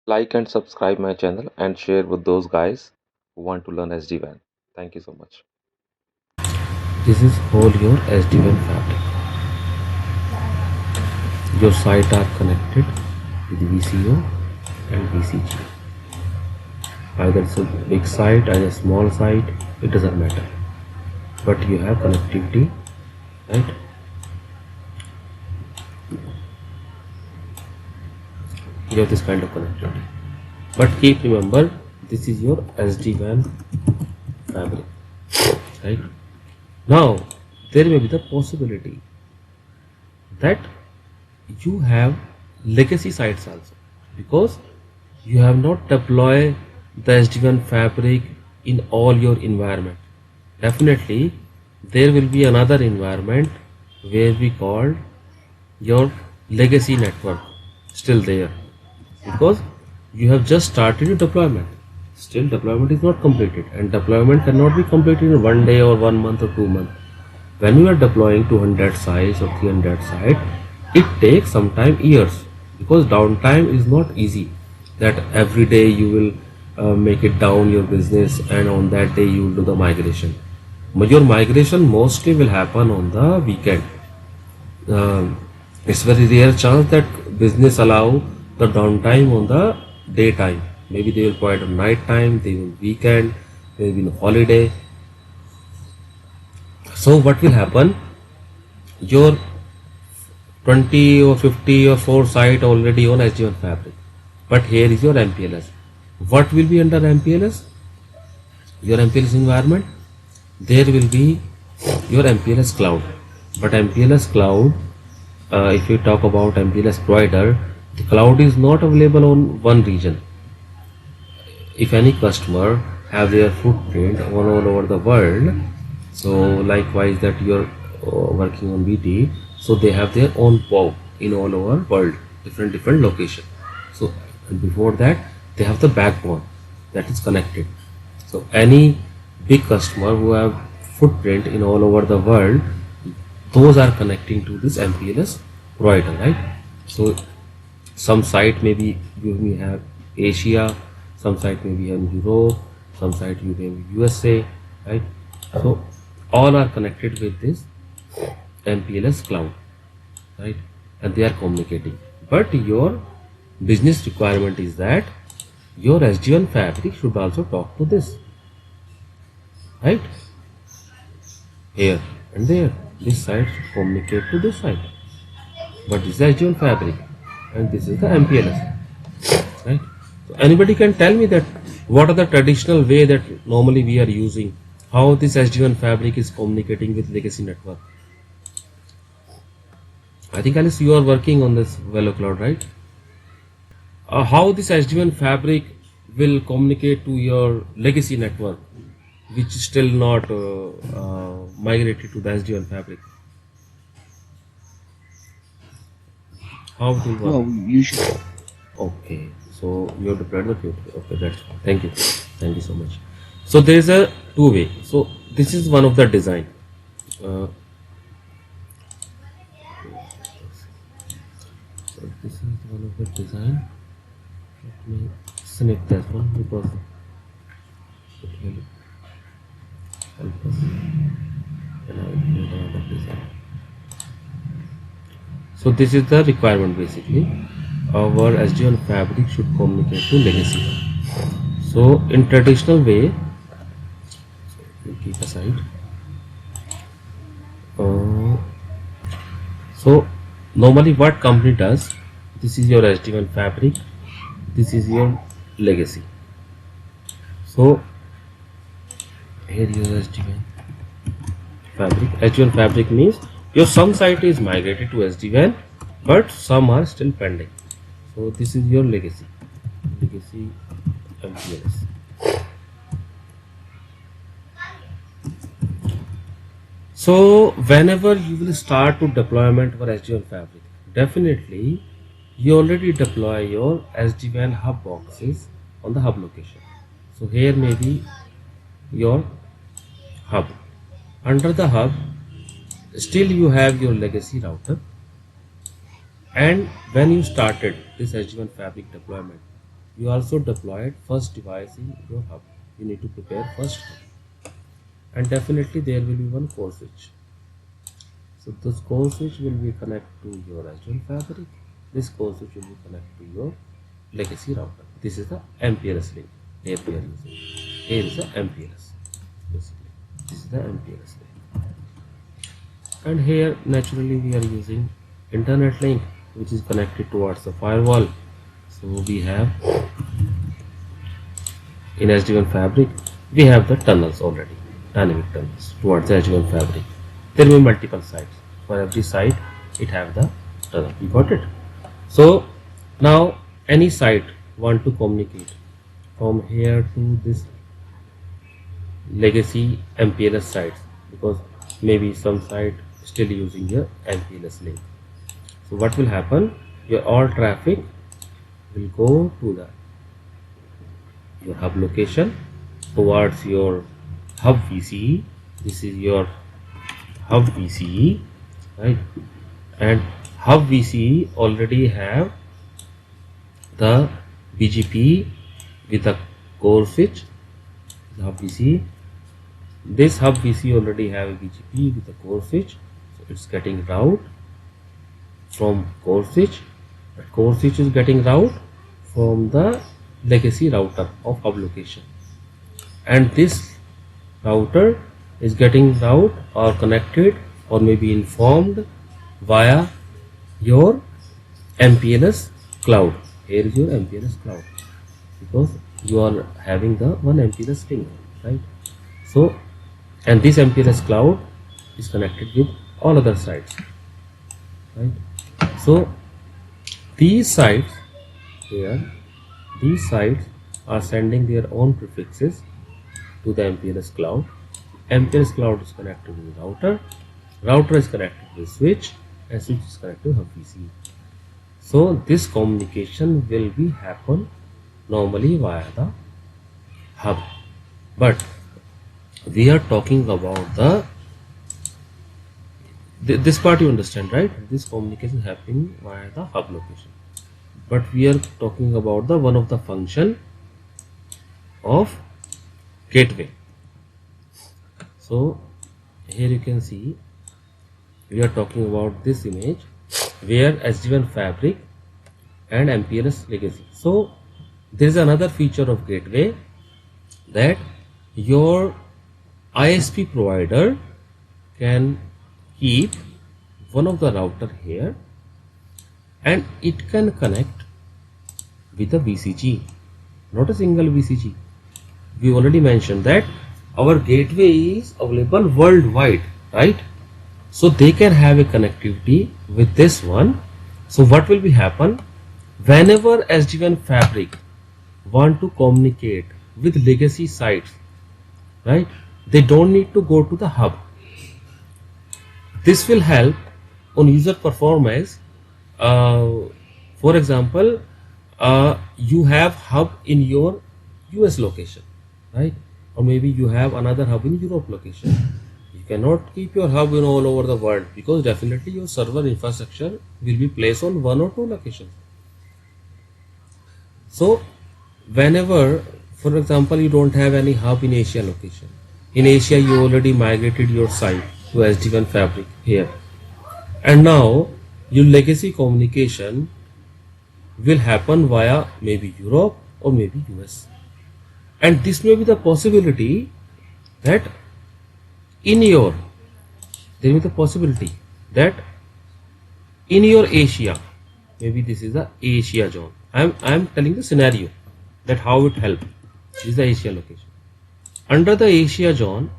Like and subscribe my channel and share with those guys who want to learn SD-WAN. Thank you so much. This is whole your SD-WAN fabric. Your site are connected with VCO and VCG. Either it's a big site, either a small site, it doesn't matter. But you have connectivity, right? You have this kind of connectivity. But keep remember, this is your SD-WAN fabric, right? Now, there may be the possibility that you have legacy sites also, because you have not deployed the SD-WAN fabric in all your environment. Definitely, there will be another environment where we call your legacy network still there, because you have just started your deployment. Still deployment is not completed, and deployment cannot be completed in 1 day or 1 month or 2 months. When you are deploying 200 sites or 300 sites, it takes sometimes years, because downtime is not easy. That every day you will make it down your business, and on that day you will do the migration. Your migration mostly will happen on the weekend. It's very rare chance that business allow the downtime on the daytime. Maybe they will provide on night time, they will weekend, maybe in holiday. So what will happen? Your 20 or 50 or 4 site already on SD-WAN fabric, but here is your MPLS. What will be under MPLS? Your MPLS environment, there will be your MPLS cloud. But MPLS cloud, if you talk about MPLS provider, the cloud is not available on one region. If any customer have their footprint all over the world, so likewise that you're working on BT, so they have their own POP in all over world, different location. So before that, they have the backbone that is connected. So any big customer who have footprint in all over the world, those are connecting to this MPLS provider, right? So some site maybe you may have Asia, some site may be in Europe, some site you may be USA, right? So all are connected with this MPLS cloud, right? And they are communicating. But your business requirement is that your SD-WAN fabric should also talk to this, right? Here and there, this site should communicate to this site. But this is SD-WAN fabric, and this is the MPLS, right? So anybody can tell me that what are the traditional way that normally we are using, how this SD-WAN fabric is communicating with legacy network? I think Alice, you are working on this Velocloud, right? How this SD-WAN fabric will communicate to your legacy network, which is still not migrated to the SD-WAN fabric? How it will work? Well, you should. Okay, so you have deployed the code. Okay, that's fine. Thank you. Thank you so much. So there is a two-way. So this is one of the design. So this is one of the design. Let me snip that one because it will help us. And I will create another design. So this is the requirement basically. Our SD-WAN fabric should communicate to legacy. So in traditional way, we'll keep aside. So normally what company does, this is your SD-WAN fabric, this is your legacy. So here your SD-WAN fabric. SD-WAN fabric means your some site is migrated to SD-WAN, but some are still pending. So this is your legacy MPLS. So whenever you will start to deployment for SD-WAN fabric, definitely you already deploy your SD-WAN hub boxes on the hub location. So here may be your hub. Under the hub, still you have your legacy router, and when you started this SD-WAN fabric deployment, you also deployed first device in your hub. You need to prepare first hub, and definitely there will be one core switch. So this core switch will be connected to your SD-WAN fabric. This core switch will be connected to your legacy router. This is the MPLS link. Here we are using. Here is the MPLS. Basically, this is the MPLS link. And here naturally we are using internet link, which is connected towards the firewall. So we have in SD-WAN fabric, we have the tunnels already, dynamic tunnels towards the SD-WAN fabric. There will be multiple sites. For every site, it have the tunnel. You got it? So now any site want to communicate from here to this legacy MPLS sites, because maybe some site still using your MPLS link. So what will happen? Your all traffic will go to your hub location towards your hub VCE. This is your hub VCE, right? And hub VCE already have the BGP with a core switch. The hub VCE. This hub VCE already have a BGP with a core switch, so it's getting route from core switch. That core switch is getting route from the legacy router of hub location, and this router is getting route or connected or maybe informed via your MPLS cloud. Here is your MPLS cloud, because you are having the one MPLS link, right? So, and this MPLS cloud is connected with all other sites, right? So these sites here, these sites are sending their own prefixes to the MPLS cloud. MPLS cloud is connected to the router. Router is connected to the switch, and switch is connected to hub VCE. So this communication will be happen normally via the hub, but we are talking about this part, you understand, right? This communication happening via the hub location, but we are talking about the one of the function of gateway. So here you can see we are talking about this image where SD-WAN fabric and MPLS legacy. So there is another feature of gateway, that your ISP provider can keep one of the router here, and it can connect with the VCG, not a single VCG. We already mentioned that our gateway is available worldwide, right? So they can have a connectivity with this one. So what will be happen? Whenever SD-WAN fabric want to communicate with legacy sites, right, they don't need to go to the hub. This will help on user performance. For example, you have hub in your US location, right? Or maybe you have another hub in Europe location. You cannot keep your hub in all over the world, because definitely your server infrastructure will be placed on one or two locations. So whenever, for example, you don't have any hub in Asia location. In Asia, you already migrated your site to SD-WAN fabric here, and now your legacy communication will happen via maybe Europe or maybe US. And this may be the possibility that there may be the possibility that in your Asia, maybe this is the Asia zone. I am telling the scenario that how it help. This is the Asia location. Under the Asia zone,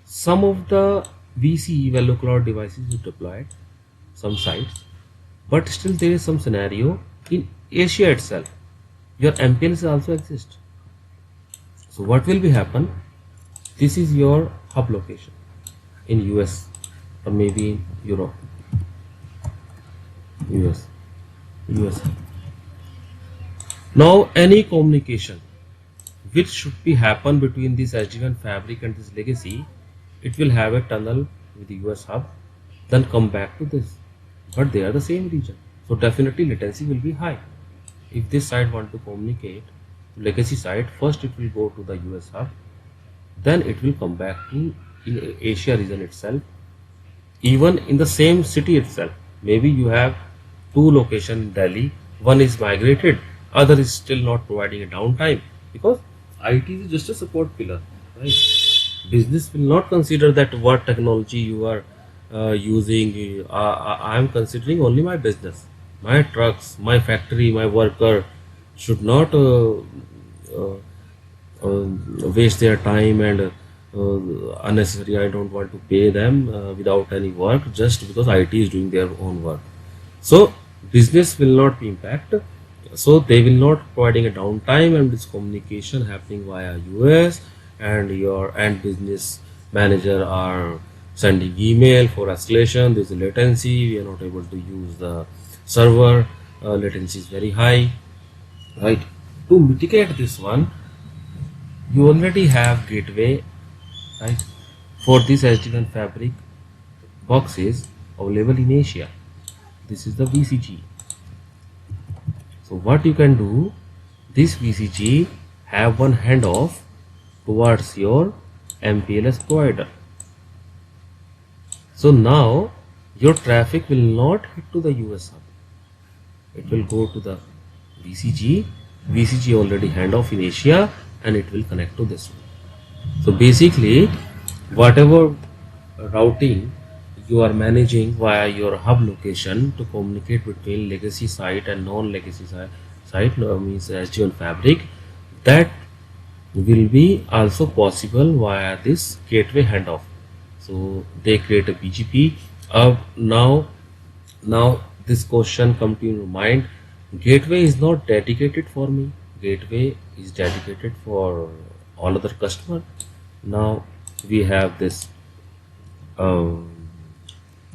some of the VCE Velocloud devices is deployed, some sites, but still there is some scenario in Asia itself. Your MPLS also exists. So what will be happen? This is your hub location in US or maybe in Europe. US. Now any communication which should be happen between this SD-WAN fabric and this legacy, it will have a tunnel with the US hub, then come back to this, but they are the same region, so definitely latency will be high. if this side want to communicate legacy side, first it will go to the US hub, then it will come back to in Asia region itself, even in the same city itself. Maybe you have two location in Delhi, one is migrated, other is still not providing a downtime, because IT is just a support pillar, right? Business will not consider that what technology you are using. I am considering only my business, my trucks, my factory, my worker should not uh, waste their time and unnecessary. I don't want to pay them without any work just because IT is doing their own work. So business will not be impacted. So they will not providing a downtime, and this communication happening via US, and your and business manager are sending email for escalation. There's a latency. We are not able to use the server. Latency is very high, right? To mitigate this one, you already have gateway, right? For this SD-WAN fabric boxes available in Asia. This is the VCG. So what you can do, this VCG have one handoff towards your MPLS provider. So now your traffic will not hit to the US hub. It will go to the VCG. VCG already handoff in Asia, and it will connect to this one. So basically, whatever routing you are managing via your hub location to communicate between legacy site and non-legacy site, means SD-WAN fabric, that will be also possible via this gateway handoff. So they create a BGP. Now this question come to your mind: gateway is not dedicated for me. Gateway is dedicated for all other customer. Now we have this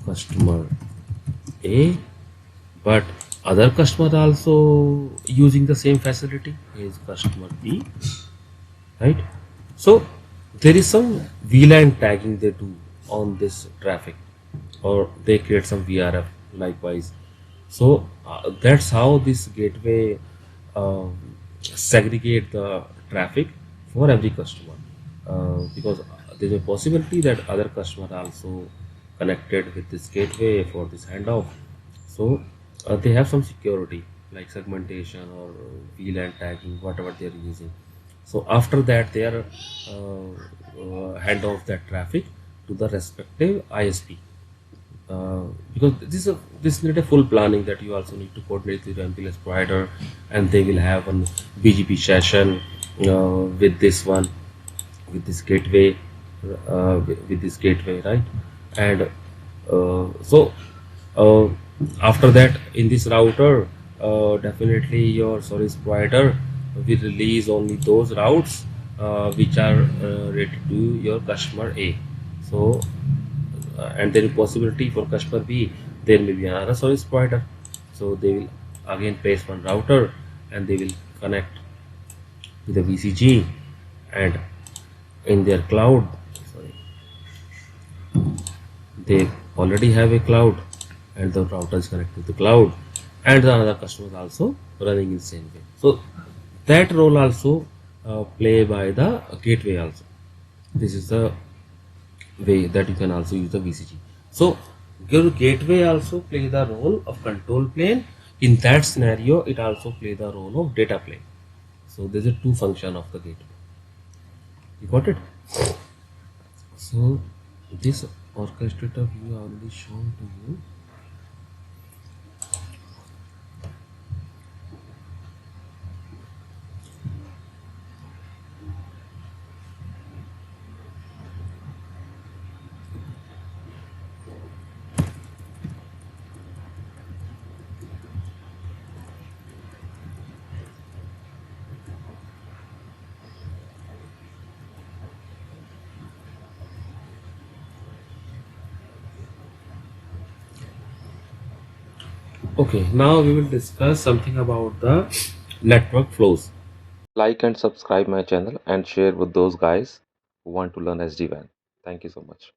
customer A, but other customer also using the same facility is customer B, right? So there is some VLAN tagging they do on this traffic, or they create some VRF likewise. So that's how this gateway segregate the traffic for every customer, because there's a possibility that other customer also connected with this gateway for this handoff. So they have some security like segmentation or VLAN tagging, whatever they are using. So after that, they are hand off that traffic to the respective ISP. Because this need a full planning, that you also need to coordinate with the MPLS provider, and they will have a BGP session with this one, with this gateway, with this gateway, right? And so after that, in this router, definitely your service provider will release only those routes which are related to your customer A. So and there is possibility for customer B, there may be another service provider. So they will again place one router, and they will connect to the VCG, and in their cloud, sorry, they already have a cloud, and the router is connected to the cloud, and the other customer is also running in the same way. So that role also play by the gateway also. This is the way that you can also use the VCG. So your gateway also play the role of control plane. In that scenario, it also play the role of data plane. So there's a two function of the gateway. You got it? So this orchestrator view I already shown to you. Okay, now we will discuss something about the network flows. Like and subscribe my channel and share with those guys who want to learn SD-WAN. Thank you so much.